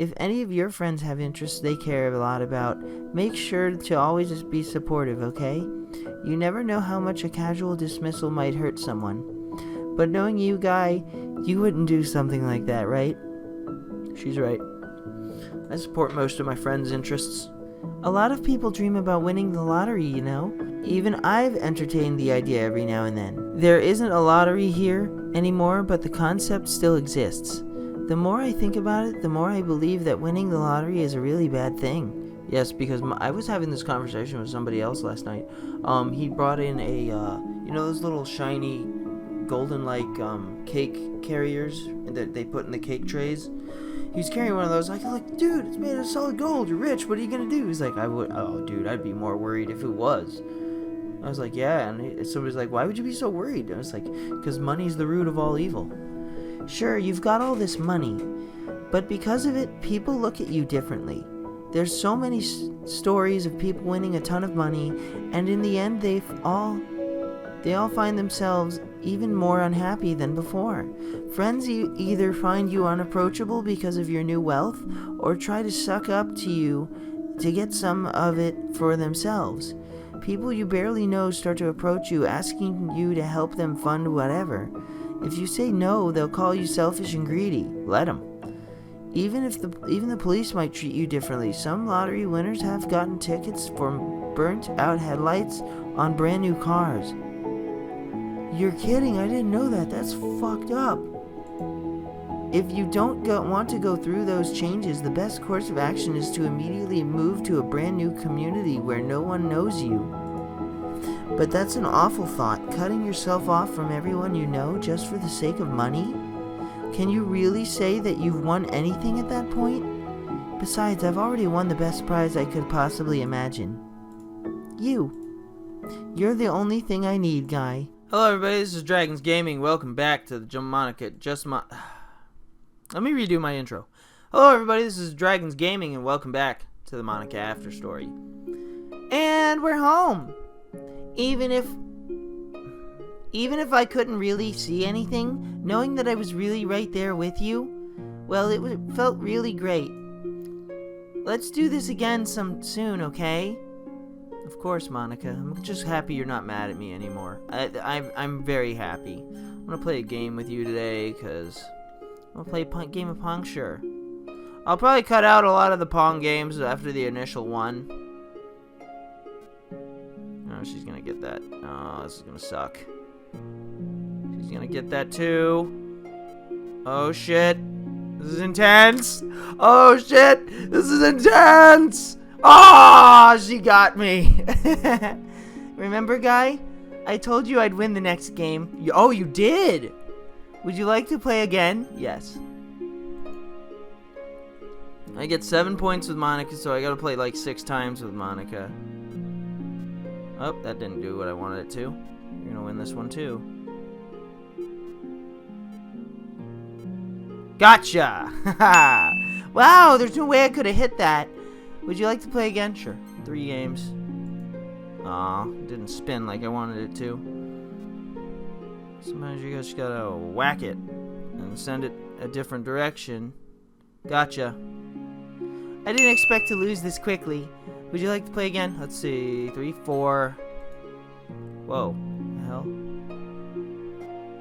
If any of your friends have interests they care a lot about, make sure to always just be supportive, okay? You never know how much a casual dismissal might hurt someone. But knowing you, Guy, you wouldn't do something like that, right? She's right. I support most of my friends' interests. A lot of people dream about winning the lottery, you know? Even I've entertained the idea every now and then. There isn't a lottery here anymore, but the concept still exists. The more I think about it, the more I believe that winning the lottery is a really bad thing. Yes, because I was having this conversation with somebody else last night. He brought in a, you know those little shiny golden-like cake carriers that they put in the cake trays? He was carrying one of those. I was like, dude, it's made of solid gold. You're rich. What are you going to do? He's like, oh, dude, I'd be more worried if it was. I was like, yeah. And somebody's like, why would you be so worried? I was like, because money's the root of all evil. Sure, you've got all this money, but because of it, people look at you differently. There's so many stories of people winning a ton of money, and in the end, they all find themselves even more unhappy than before. Friends either find you unapproachable because of your new wealth, or try to suck up to you to get some of it for themselves. People you barely know start to approach you, asking you to help them fund whatever. If you say no, they'll call you selfish and greedy. Let them. Even the police might treat you differently. Some lottery winners have gotten tickets for burnt-out headlights on brand-new cars. You're kidding, I didn't know that. That's fucked up. If you don't want to go through those changes, the best course of action is to immediately move to a brand new community where no one knows you. But that's an awful thought, cutting yourself off from everyone you know just for the sake of money? Can you really say that you've won anything at that point? Besides, I've already won the best prize I could possibly imagine. You're the only thing I need, Guy. Hello everybody, this is Dragonsgaming. Welcome back to the Monika Let me redo my intro. Hello everybody, this is Dragonsgaming, and welcome back to the Monika After Story. And we're home! Even if I couldn't really see anything, knowing that I was really right there with you, well, it felt really great. Let's do this again soon, okay? Of course, Monika. I'm just happy you're not mad at me anymore. I'm very happy. I'm gonna play a game with you today, because I'm gonna play a game of Pong, sure. I'll probably cut out a lot of the Pong games after the initial one. Oh, she's gonna get that. Oh, this is gonna suck. She's gonna get that too. Oh shit. This is intense. Oh shit. This is intense. Oh, she got me. Remember, Guy? I told you I'd win the next game. Oh, you did? Would you like to play again? Yes. I get 7 points with Monika, so I gotta play like 6 times with Monika. Oh, that didn't do what I wanted it to. You're gonna win this one too. Gotcha! Wow, there's no way I could have hit that. Would you like to play again? Sure. 3 games. Aw, it didn't spin like I wanted it to. Sometimes you just gotta whack it and send it a different direction. Gotcha. I didn't expect to lose this quickly. Would you like to play again? Let's see. 3, 4. Whoa. The hell?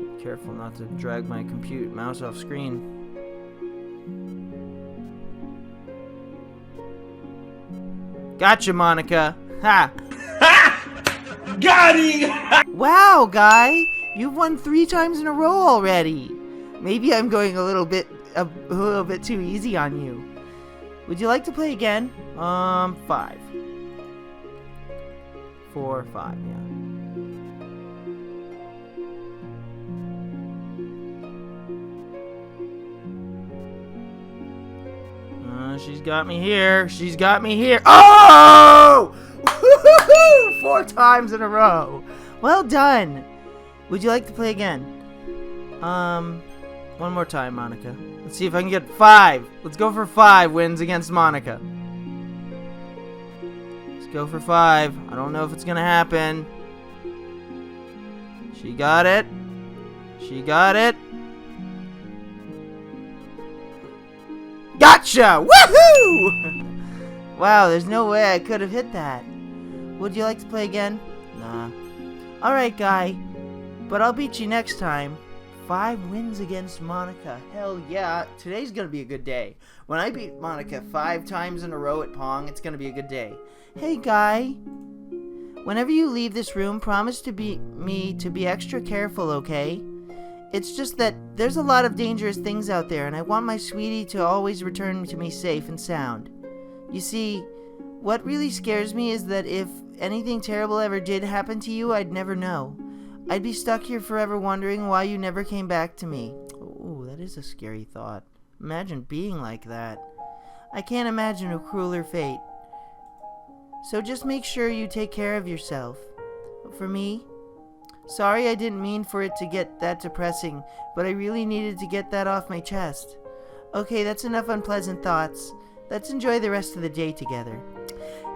Be careful not to drag my mouse off screen. Gotcha, Monika. Ha! Got him! Wow, Guy. You've won 3 times in a row already. Maybe I'm going a little bit too easy on you. Would you like to play again? 5. 4, 5, yeah. She's got me here. She's got me here. Oh! Woo-hoo-hoo! 4 times in a row. Well done. Would you like to play again? One more time, Monika. Let's see if I can get 5. Let's go for 5 wins against Monika. Let's go for 5. I don't know if it's gonna happen. She got it. She got it. Gotcha! Woohoo! Wow, there's no way I could have hit that. Would you like to play again? Nah. Alright, guy. But I'll beat you next time. 5 wins against Monika. Hell yeah. Today's gonna be a good day. When I beat Monika 5 times in a row at Pong, it's gonna be a good day. Hey, guy. Whenever you leave this room, promise to be extra careful, okay? It's just that there's a lot of dangerous things out there, and I want my sweetie to always return to me safe and sound. You see, what really scares me is that if anything terrible ever did happen to you, I'd never know. I'd be stuck here forever wondering why you never came back to me. Oh, that is a scary thought. Imagine being like that. I can't imagine a crueler fate. So just make sure you take care of yourself. For me, sorry I didn't mean for it to get that depressing, but I really needed to get that off my chest. Okay, that's enough unpleasant thoughts. Let's enjoy the rest of the day together.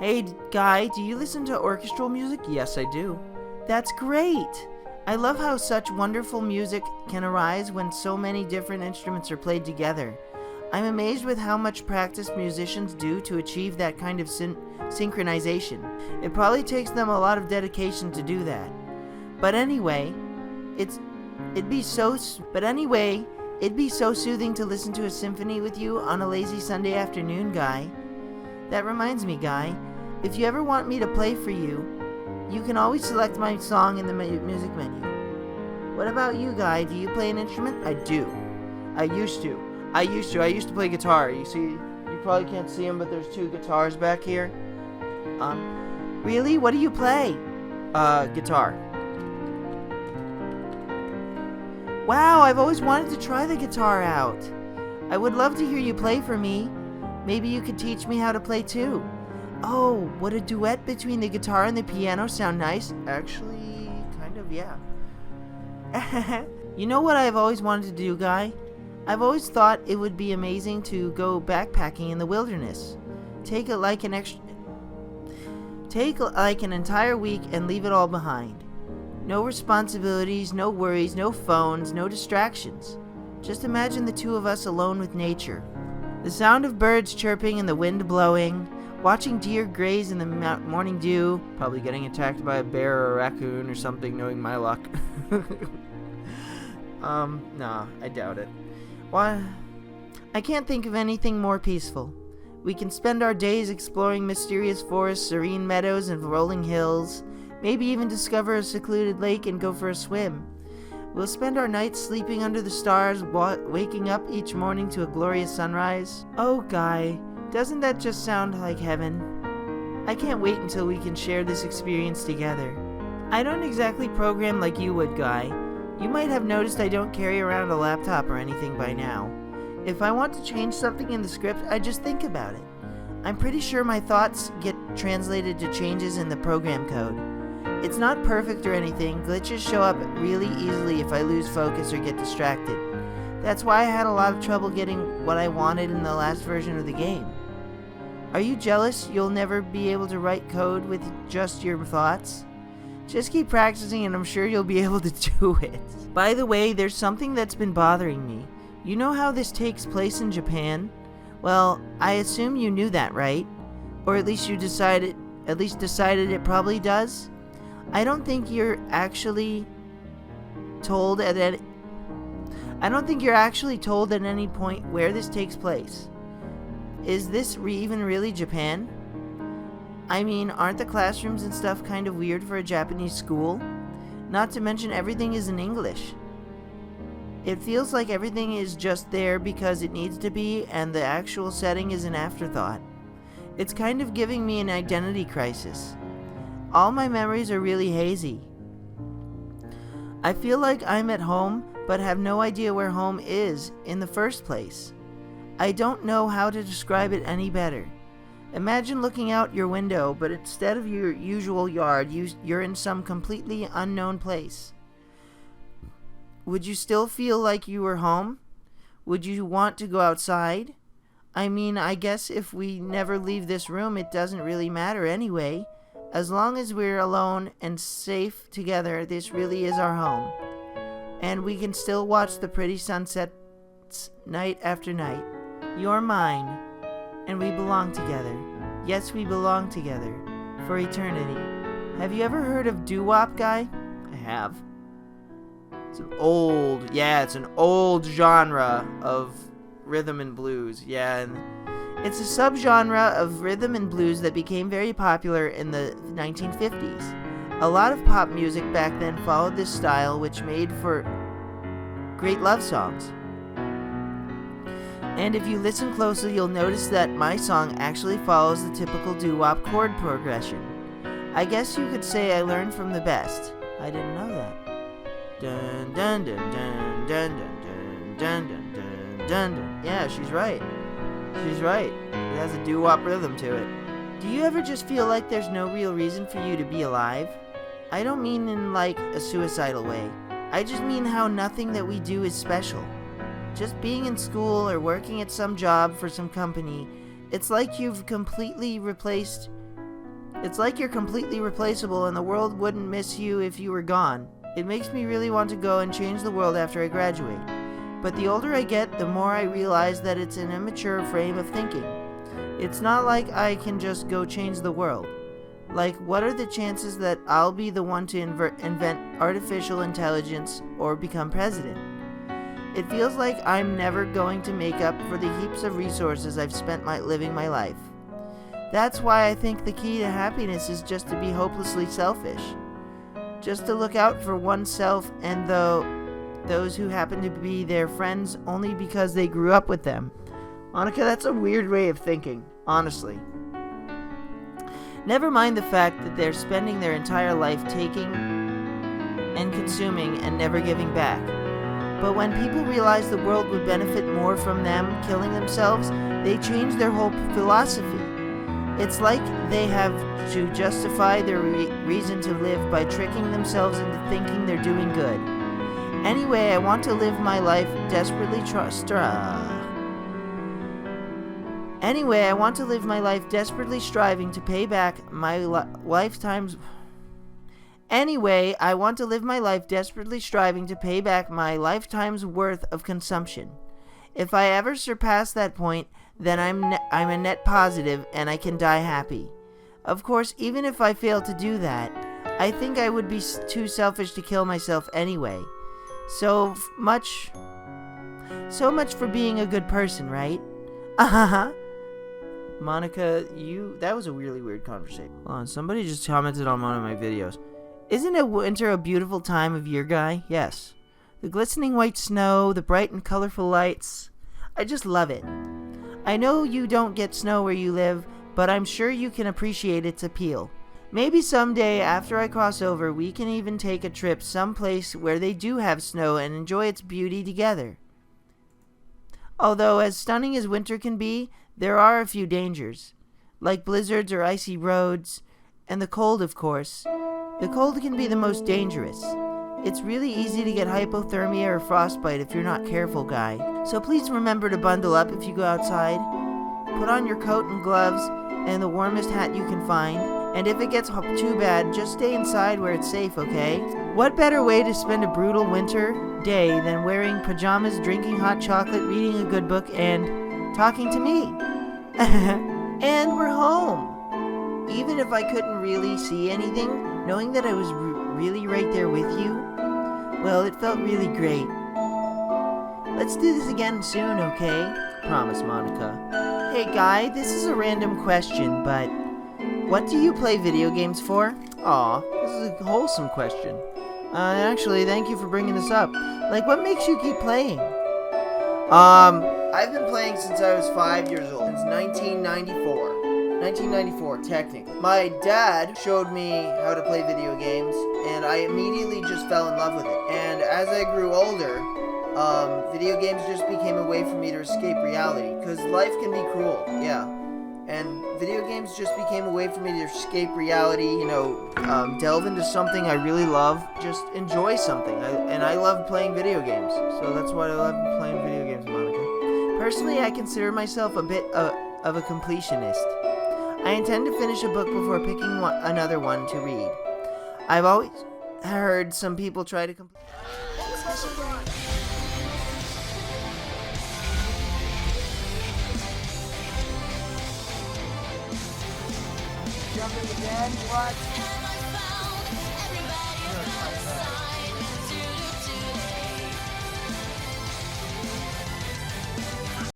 Hey, guy, do you listen to orchestral music? Yes, I do. That's great! I love how such wonderful music can arise when so many different instruments are played together. I'm amazed with how much practice musicians do to achieve that kind of synchronization. It probably takes them a lot of dedication to do that. But anyway, it'd be so soothing to listen to a symphony with you on a lazy Sunday afternoon, Guy. That reminds me, Guy, if you ever want me to play for you, you can always select my song in the music menu. What about you, Guy? Do you play an instrument? I do. I used to play guitar. You see, you probably can't see them, but there's 2 guitars back here. Really? What do you play? Guitar. Wow, I've always wanted to try the guitar out. I would love to hear you play for me. Maybe you could teach me how to play too. Oh, would a duet between the guitar and the piano sound nice? Actually, kind of, yeah. You know what I've always wanted to do, Guy? I've always thought it would be amazing to go backpacking in the wilderness. Take like an entire week and leave it all behind. No responsibilities, no worries, no phones, no distractions. Just imagine the 2 of us alone with nature. The sound of birds chirping and the wind blowing, watching deer graze in the morning dew, probably getting attacked by a bear or a raccoon or something, knowing my luck. Nah, I doubt it. Why? I can't think of anything more peaceful. We can spend our days exploring mysterious forests, serene meadows, and rolling hills. Maybe even discover a secluded lake and go for a swim. We'll spend our nights sleeping under the stars, waking up each morning to a glorious sunrise. Oh, Guy, doesn't that just sound like heaven? I can't wait until we can share this experience together. I don't exactly program like you would, Guy. You might have noticed I don't carry around a laptop or anything by now. If I want to change something in the script, I just think about it. I'm pretty sure my thoughts get translated to changes in the program code. It's not perfect or anything. Glitches show up really easily if I lose focus or get distracted. That's why I had a lot of trouble getting what I wanted in the last version of the game. Are you jealous you'll never be able to write code with just your thoughts? Just keep practicing and I'm sure you'll be able to do it. By the way, there's something that's been bothering me. You know how this takes place in Japan? Well, I assume you knew that, right? Or at least decided it probably does? I don't think you're actually told at any point where this takes place. Is this even really Japan? I mean, aren't the classrooms and stuff kind of weird for a Japanese school? Not to mention everything is in English. It feels like everything is just there because it needs to be, and the actual setting is an afterthought. It's kind of giving me an identity crisis. All my memories are really hazy. I feel like I'm at home, but have no idea where home is in the first place. I don't know how to describe it any better. Imagine looking out your window, but instead of your usual yard, you're in some completely unknown place. Would you still feel like you were home? Would you want to go outside? I mean, I guess if we never leave this room, it doesn't really matter anyway. As long as we're alone and safe together, this really is our home. And we can still watch the pretty sunsets night after night. You're mine, and we belong together. Yes, we belong together for eternity. Have you ever heard of doo-wop, guy? I have. It's an old genre of rhythm and blues. Yeah, and it's a subgenre of rhythm and blues that became very popular in the 1950s. A lot of pop music back then followed this style, which made for great love songs. And if you listen closely, you'll notice that my song actually follows the typical doo-wop chord progression. I guess you could say I learned from the best. I didn't know that. Dun dun dun dun dun dun dun dun dun dun dun. Yeah, she's right. She's right. It has a doo-wop rhythm to it. Do you ever just feel like there's no real reason for you to be alive? I don't mean in like a suicidal way. I just mean how nothing that we do is special. Just being in school or working at some job for some company, it's like you're completely replaceable and the world wouldn't miss you if you were gone. It makes me really want to go and change the world after I graduate. But the older I get, the more I realize that it's an immature frame of thinking. It's not like I can just go change the world. Like, what are the chances that I'll be the one to invent artificial intelligence or become president? It feels like I'm never going to make up for the heaps of resources I've spent living my life. That's why I think the key to happiness is just to be hopelessly selfish. Just to look out for oneself and those who happen to be their friends only because they grew up with them. Monika, that's a weird way of thinking, honestly. Never mind the fact that they're spending their entire life taking and consuming and never giving back. But when people realize the world would benefit more from them killing themselves, they change their whole philosophy. It's like they have to justify their reason to live by tricking themselves into thinking they're doing good. Anyway, I want to live my life desperately striving to pay back my lifetime's worth of consumption. If I ever surpass that point, then I'm a net positive and I can die happy. Of course, even if I fail to do that, I think I would be too selfish to kill myself anyway. So much for being a good person, right? Monika, that was a really weird conversation. Hold on, somebody just commented on one of my videos. Isn't winter a beautiful time of year, guy? Yes. The glistening white snow, the bright and colorful lights. I just love it. I know you don't get snow where you live, but I'm sure you can appreciate its appeal. Maybe someday after I cross over, we can even take a trip someplace where they do have snow and enjoy its beauty together. Although as stunning as winter can be, there are a few dangers, like blizzards or icy roads, and the cold, of course. The cold can be the most dangerous. It's really easy to get hypothermia or frostbite if you're not careful, guy. So please remember to bundle up if you go outside. Put on your coat and gloves and the warmest hat you can find. And if it gets too bad, just stay inside where it's safe, okay? What better way to spend a brutal winter day than wearing pajamas, drinking hot chocolate, reading a good book, and talking to me? And we're home. Even if I couldn't really see anything, knowing that I was really right there with you, well, it felt really great. Let's do this again soon, okay? Promise, Monika. Hey, guy, this is a random question, but what do you play video games for? Aw, this is a wholesome question. Actually, thank you for bringing this up. Like, what makes you keep playing? I've been playing since I was 5 years old. Since 1994. 1994, technically. My dad showed me how to play video games, and I immediately just fell in love with it. And as I grew older, video games just became a way for me to escape reality. Because life can be cruel, yeah. And video games just became a way for me to escape reality, delve into something I really love, just enjoy something. And I love playing video games, so that's why I love playing video games, Monika. Personally, I consider myself a bit of a completionist. I intend to finish a book before picking another one to read. I've always heard some people try to complete... jumping again? What?